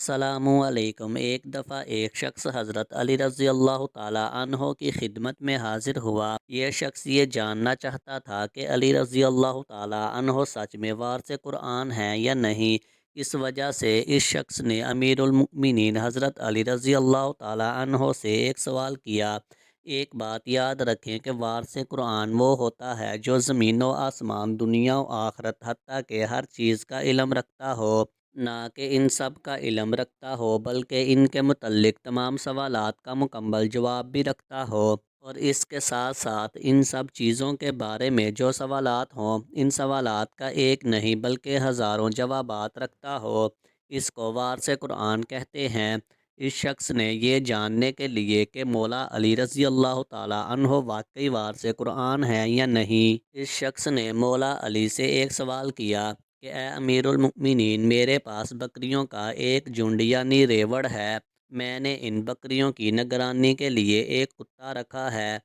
السلام علیکم۔ ایک دفعہ ایک شخص حضرت علی رضی اللہ تعالیٰ عنہ کی خدمت میں حاضر ہوا۔ یہ شخص یہ جاننا چاہتا تھا کہ علی رضی اللہ تعالیٰ عنہ سچ میں وارث قرآن ہیں یا نہیں۔ اس وجہ سے اس شخص نے امیر المؤمنین حضرت علی رضی اللہ تعالیٰ عنہ سے ایک سوال کیا۔ ایک بات یاد رکھیں کہ وارث قرآن وہ ہوتا ہے جو زمین و آسمان، دنیا و آخرت، حتیٰ کہ ہر چیز کا علم رکھتا ہو، نہ کہ ان سب کا علم رکھتا ہو بلکہ ان کے متعلق تمام سوالات کا مکمل جواب بھی رکھتا ہو، اور اس کے ساتھ ساتھ ان سب چیزوں کے بارے میں جو سوالات ہوں ان سوالات کا ایک نہیں بلکہ ہزاروں جوابات رکھتا ہو۔ اس کو وارث قرآن کہتے ہیں۔ اس شخص نے یہ جاننے کے لیے کہ مولا علی رضی اللہ تعالیٰ عنہ واقعی وارث قرآن ہیں یا نہیں، اس شخص نے مولا علی سے ایک سوال کیا کہ اے امیر المؤمنین، میرے پاس بکریوں کا ایک جھنڈ یعنی ریوڑ ہے۔ میں نے ان بکریوں کی نگرانی کے لیے ایک کتا رکھا ہے،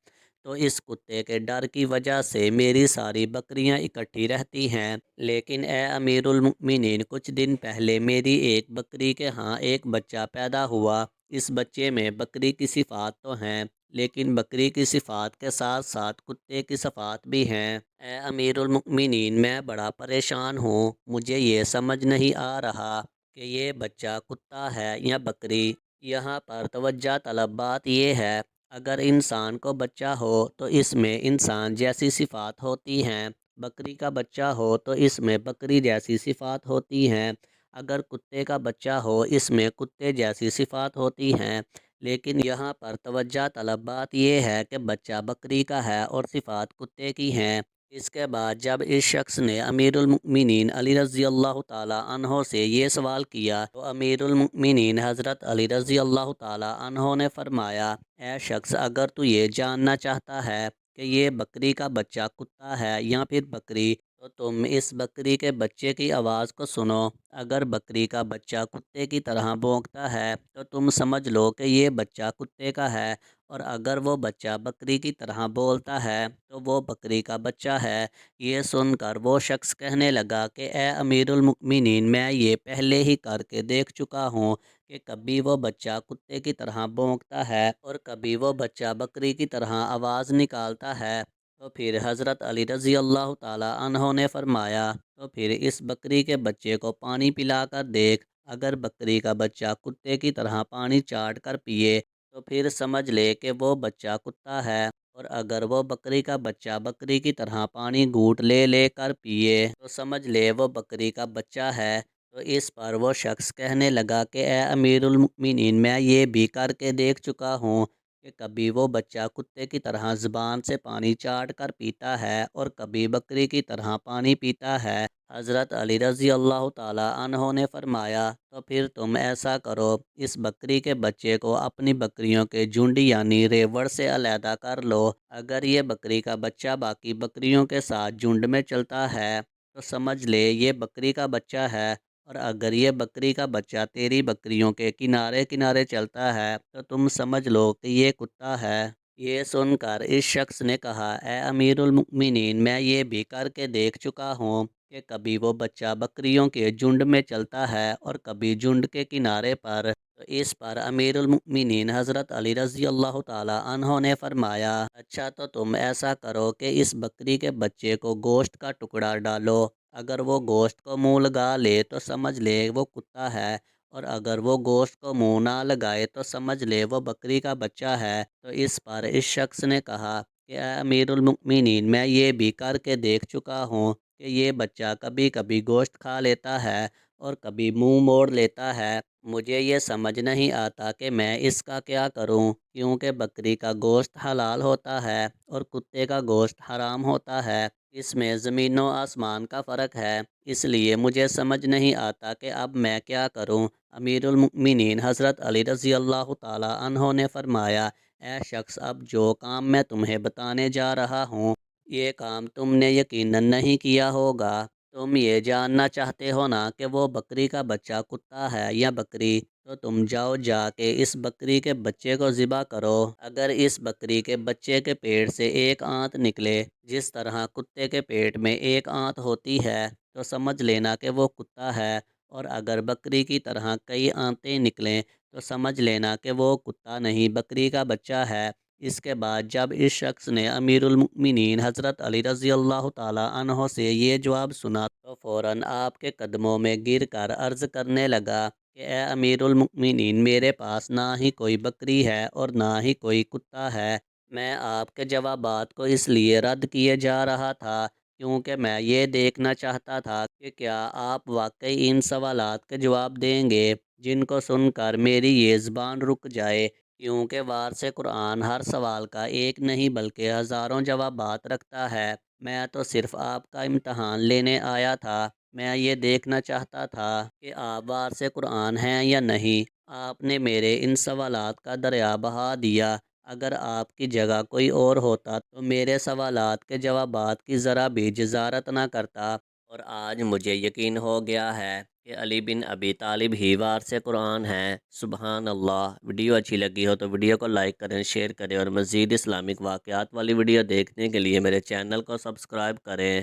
تو اس کتے کے ڈر کی وجہ سے میری ساری بکریاں اکٹھی رہتی ہیں، لیکن اے امیر المؤمنین، کچھ دن پہلے میری ایک بکری کے ہاں ایک بچہ پیدا ہوا۔ اس بچے میں بکری کی صفات تو ہیں، لیکن بکری کی صفات کے ساتھ ساتھ کتے کی صفات بھی ہیں۔ اے امیر المؤمنین، میں بڑا پریشان ہوں، مجھے یہ سمجھ نہیں آ رہا کہ یہ بچہ کتا ہے یا بکری۔ یہاں پر توجہ طلب بات یہ ہے، اگر انسان کو بچہ ہو تو اس میں انسان جیسی صفات ہوتی ہیں، بکری کا بچہ ہو تو اس میں بکری جیسی صفات ہوتی ہیں، اگر کتے کا بچہ ہو اس میں کتے جیسی صفات ہوتی ہیں، لیکن یہاں پر توجہ طلب بات یہ ہے کہ بچہ بکری کا ہے اور صفات کتے کی ہیں۔ اس کے بعد جب اس شخص نے امیر المؤمنین علی رضی اللہ تعالیٰ عنہ سے یہ سوال کیا تو امیر المؤمنین حضرت علی رضی اللہ تعالیٰ عنہ نے فرمایا، اے شخص، اگر تو یہ جاننا چاہتا ہے کہ یہ بکری کا بچہ کتا ہے یا پھر بکری، تو تم اس بکری کے بچے کی آواز کو سنو۔ اگر بکری کا بچہ کتے کی طرح بھونکتا ہے تو تم سمجھ لو کہ یہ بچہ کتے کا ہے، اور اگر وہ بچہ بکری کی طرح بولتا ہے تو وہ بکری کا بچہ ہے۔ یہ سن کر وہ شخص کہنے لگا کہ اے امیر المؤمنین، میں یہ پہلے ہی کر کے دیکھ چکا ہوں کہ کبھی وہ بچہ کتے کی طرح بھونکتا ہے اور کبھی وہ بچہ بکری کی طرح آواز نکالتا ہے۔ تو پھر حضرت علی رضی اللہ تعالیٰ عنہ نے فرمایا، تو پھر اس بکری کے بچے کو پانی پلا کر دیکھ، اگر بکری کا بچہ کتے کی طرح پانی چاٹ کر پیے تو پھر سمجھ لے کہ وہ بچہ کتا ہے، اور اگر وہ بکری کا بچہ بکری کی طرح پانی گھونٹ لے لے کر پیے تو سمجھ لے وہ بکری کا بچہ ہے۔ تو اس پر وہ شخص کہنے لگا کہ اے امیر المؤمنین، میں یہ بھی کر کے دیکھ چکا ہوں کہ کبھی وہ بچہ کتے کی طرح زبان سے پانی چاٹ کر پیتا ہے اور کبھی بکری کی طرح پانی پیتا ہے۔ حضرت علی رضی اللہ تعالیٰ عنہ نے فرمایا، تو پھر تم ایسا کرو، اس بکری کے بچے کو اپنی بکریوں کے جھنڈ یعنی ریوڑ سے علیحدہ کر لو۔ اگر یہ بکری کا بچہ باقی بکریوں کے ساتھ جھنڈ میں چلتا ہے تو سمجھ لے یہ بکری کا بچہ ہے، اور اگر یہ بکری کا بچہ تیری بکریوں کے کنارے کنارے چلتا ہے تو تم سمجھ لو کہ یہ کتا ہے۔ یہ سن کر اس شخص نے کہا، اے امیر المؤمنین، میں یہ بھی کر کے دیکھ چکا ہوں کہ کبھی وہ بچہ بکریوں کے جھنڈ میں چلتا ہے اور کبھی جھنڈ کے کنارے پر۔ تو اس پر امیر المؤمنین حضرت علی رضی اللہ تعالیٰ عنہ نے فرمایا، اچھا، تو تم ایسا کرو کہ اس بکری کے بچے کو گوشت کا ٹکڑا ڈالو، اگر وہ گوشت کو منہ لگا لے تو سمجھ لے وہ کتا ہے، اور اگر وہ گوشت کو منہ نہ لگائے تو سمجھ لے وہ بکری کا بچہ ہے۔ تو اس پر اس شخص نے کہا کہ اے امیر المؤمنین، میں یہ بھی کر کے دیکھ چکا ہوں کہ یہ بچہ کبھی کبھی گوشت کھا لیتا ہے اور کبھی منہ موڑ لیتا ہے، مجھے یہ سمجھ نہیں آتا کہ میں اس کا کیا کروں، کیونکہ بکری کا گوشت حلال ہوتا ہے اور کتے کا گوشت حرام ہوتا ہے، اس میں زمین و آسمان کا فرق ہے، اس لیے مجھے سمجھ نہیں آتا کہ اب میں کیا کروں۔ امیر المؤمنین حضرت علی رضی اللہ تعالیٰ عنہ نے فرمایا، اے شخص، اب جو کام میں تمہیں بتانے جا رہا ہوں یہ کام تم نے یقیناً نہیں کیا ہوگا۔ تم یہ جاننا چاہتے ہو نا کہ وہ بکری کا بچہ کتا ہے یا بکری، تو تم جاؤ، جا کے اس بکری کے بچے کو ذبح کرو۔ اگر اس بکری کے بچے کے پیٹ سے ایک آنت نکلے جس طرح کتے کے پیٹ میں ایک آنت ہوتی ہے تو سمجھ لینا کہ وہ کتا ہے، اور اگر بکری کی طرح کئی آنتیں نکلیں تو سمجھ لینا کہ وہ کتا نہیں بکری کا بچہ ہے۔ اس کے بعد جب اس شخص نے امیر المؤمنین حضرت علی رضی اللہ تعالیٰ عنہ سے یہ جواب سنا تو فوراً آپ کے قدموں میں گر کر عرض کرنے لگا کہ اے امیر المؤمنین، میرے پاس نہ ہی کوئی بکری ہے اور نہ ہی کوئی کتا ہے۔ میں آپ کے جوابات کو اس لیے رد کیے جا رہا تھا کیونکہ میں یہ دیکھنا چاہتا تھا کہ کیا آپ واقعی ان سوالات کے جواب دیں گے جن کو سن کر میری یہ زبان رک جائے، کیونکہ وارث قرآن ہر سوال کا ایک نہیں بلکہ ہزاروں جوابات رکھتا ہے۔ میں تو صرف آپ کا امتحان لینے آیا تھا۔ میں یہ دیکھنا چاہتا تھا کہ آپ وارث قرآن ہیں یا نہیں۔ آپ نے میرے ان سوالات کا دریا بہا دیا۔ اگر آپ کی جگہ کوئی اور ہوتا تو میرے سوالات کے جوابات کی ذرا بھی جزارت نہ کرتا، اور آج مجھے یقین ہو گیا ہے کہ علی بن ابی طالب ہی وارث قرآن ہیں۔ سبحان اللہ۔ ویڈیو اچھی لگی ہو تو ویڈیو کو لائک کریں، شیئر کریں اور مزید اسلامک واقعات والی ویڈیو دیکھنے کے لیے میرے چینل کو سبسکرائب کریں۔